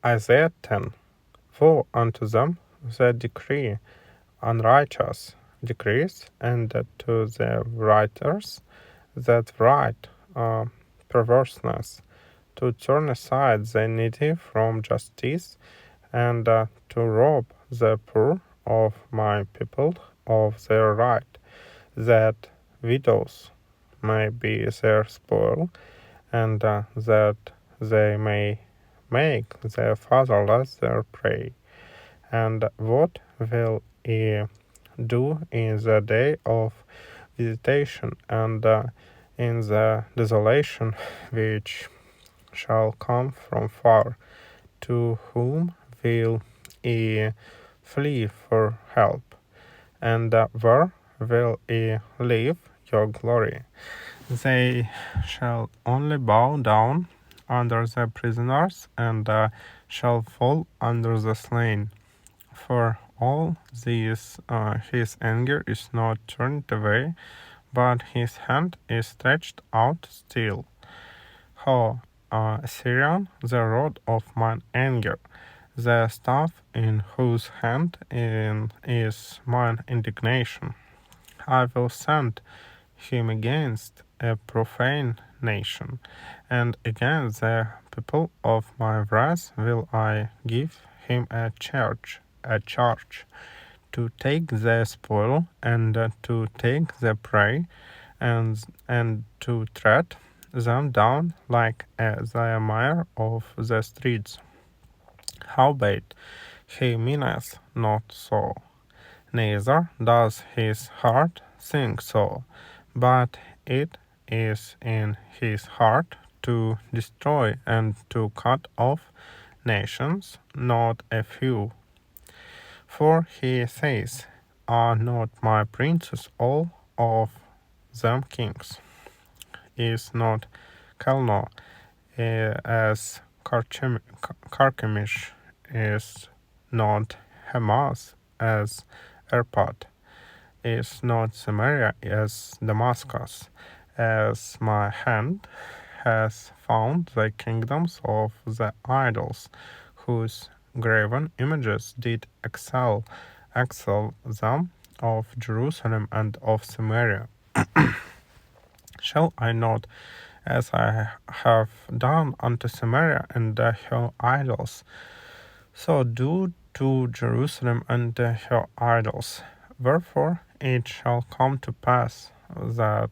Isaiah 10. Woe unto them that decree unrighteous decrees, and to the writers that write perverseness, to turn aside the needy from justice, and to rob the poor of my people of their right, that widows may be their spoil, and that they may make the fatherless their prey. And what will he do in the day of visitation, and in the desolation which shall come from far? To whom will he flee for help? And where will he leave your glory? They shall only bow down under the prisoners, and shall fall under the slain. For all these his anger is not turned away, but his hand is stretched out still. Ho, Syrian, the rod of mine anger, the staff in whose hand is mine indignation. I will send him against a profane nation, and against the people of my wrath will I give him a charge, to take the spoil, and to take the prey, and to tread them down like the mire of the streets. Howbeit he meaneth not so, neither does his heart think so, but it is in his heart to destroy and to cut off nations, not a few. For he says, are not my princes all of them kings? Is not Calno as Carchemish? Is not Hamas as Arpad? Is not Samaria as Damascus? As my hand has found the kingdoms of the idols, whose graven images did excel them of Jerusalem and of Samaria. Shall I not, as I have done unto Samaria and her idols, so do to Jerusalem and her idols? Wherefore it shall come to pass that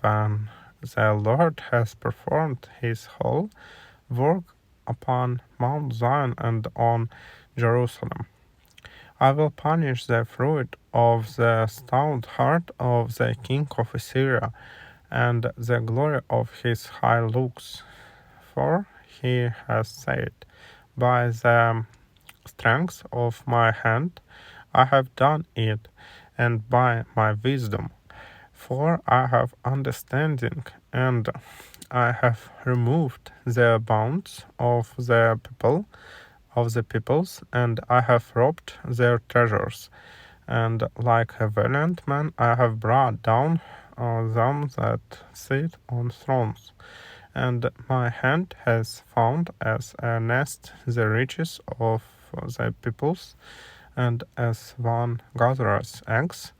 when the Lord has performed his whole work upon Mount Zion and on Jerusalem, I will punish the fruit of the stout heart of the king of Assyria, and the glory of his high looks. For he has said, by the strength of my hand I have done it, and by my wisdom. For I have understanding, and I have removed the bounds of the peoples, and I have robbed their treasures. And like a valiant man I have brought down them that sit on thrones. And my hand has found as a nest the riches of the peoples, and as one gathereth eggs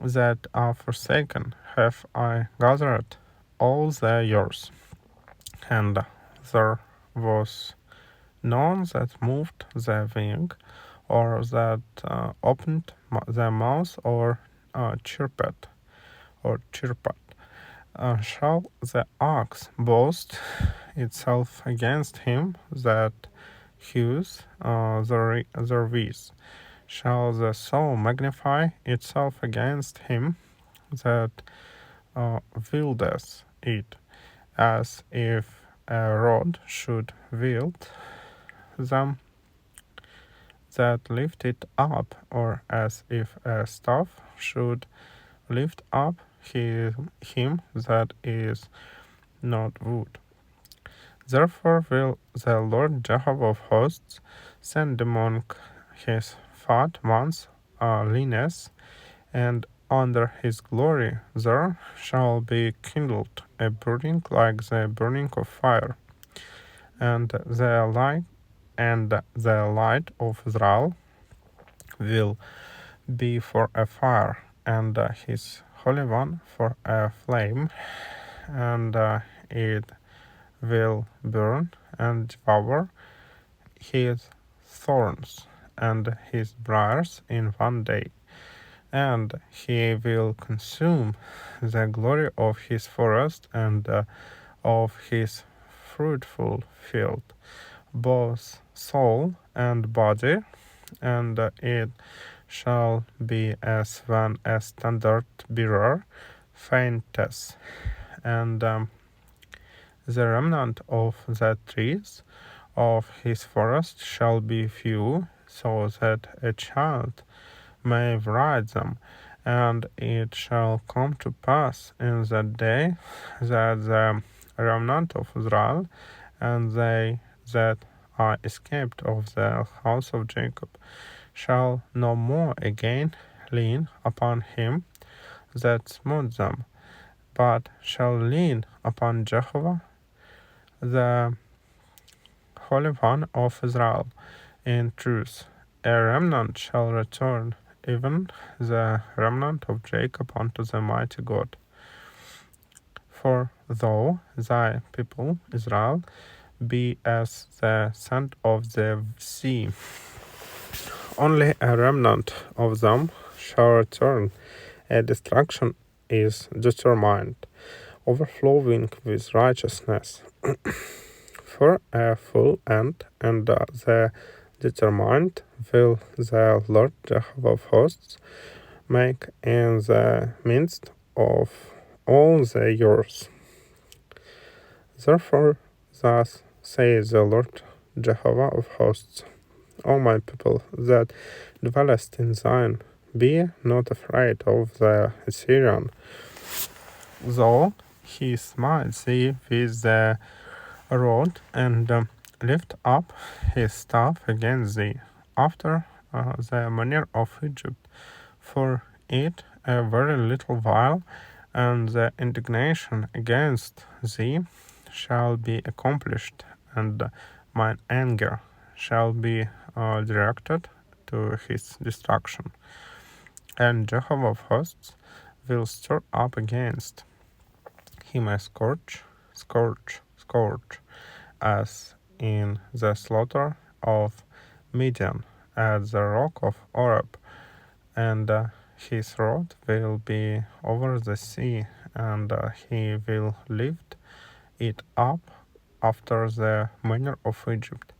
that are forsaken have I gathered all the yours. And there was none that moved the wing, or that opened the mouth, or chirped. Shall the ox boast itself against him that hews their wheat? Shall the sow magnify itself against him that wieldeth it, as if a rod should wield them that lift it up, or as if a staff should lift up him that is not wood? Therefore will the Lord Jehovah of hosts send among his fat ones leanness, and under his glory there shall be kindled a burning like the burning of fire, and the and the light of Israel will be for a fire, and his Holy One for a flame, and it will burn and devour his thorns and his briars in one day, and he will consume the glory of his forest and of his fruitful field, both soul and body, and it shall be as when a standard bearer fainteth, and the remnant of the trees of his forest shall be few, so that a child may ride them. And it shall come to pass in that day that the remnant of Israel and they that are escaped of the house of Jacob shall no more again lean upon him that smote them, but shall lean upon Jehovah, the Holy One of Israel, in truth. A remnant shall return, even the remnant of Jacob, unto the mighty God. For though thy people Israel be as the sand of the sea, only a remnant of them shall return. A destruction is determined, overflowing with righteousness, for a full end, and the determined will the Lord Jehovah of hosts make in the midst of all the yours. Therefore, thus says the Lord Jehovah of hosts, O my people that dwellest in Zion, be not afraid of the Assyrian, though he smite thee with the rod and lift up his staff against thee, after the manner of Egypt, for it a very little while, and the indignation against thee shall be accomplished, and mine anger shall be directed to his destruction. And Jehovah of hosts will stir up against him a scourge, as in the slaughter of Midian at the rock of Oreb, and his rod will be over the sea, and he will lift it up after the manner of Egypt.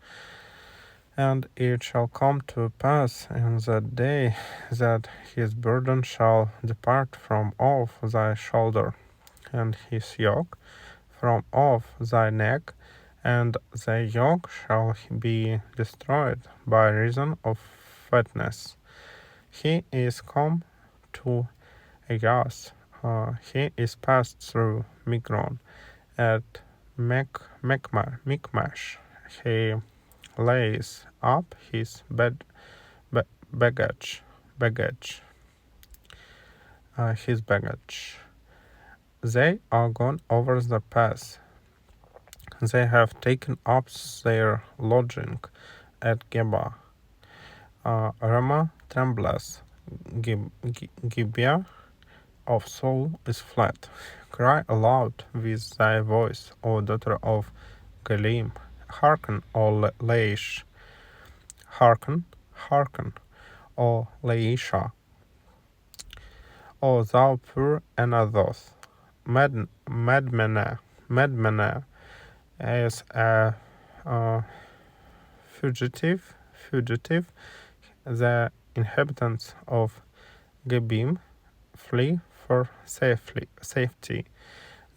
And it shall come to pass in that day that his burden shall depart from off thy shoulder, and his yoke from off thy neck, and the yoke shall be destroyed by reason of fatness. He is come to Agas, he is passed through Migron, at Michmash. He lays up his baggage, his baggage. They are gone over the pass. They have taken up their lodging at Geba. Ramah trembles. Gibeah of Saul is flat. Cry aloud with thy voice, O daughter of Galim. Hearken, O Laish. Hearken, O Laisha. O thou poor Anathoth. Madmana is a fugitive. The inhabitants of Gebim flee for safety.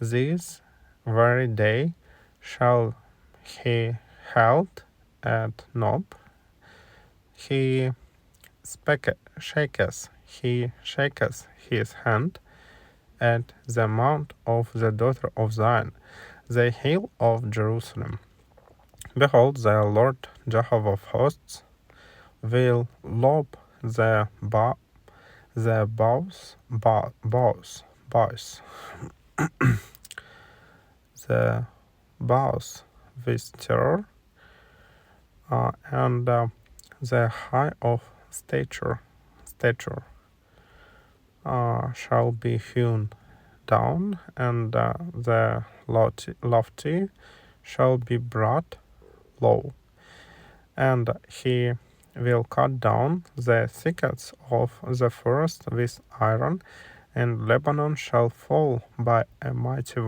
This very day shall he held at Nob. He shaketh his hand at the mount of the daughter of Zion, the hill of Jerusalem. Behold, the Lord Jehovah of hosts will lop the bows, the bows with terror, and the high of stature shall be hewn down, and the lofty shall be brought low. And he will cut down the thickets of the forest with iron, and Lebanon shall fall by a mighty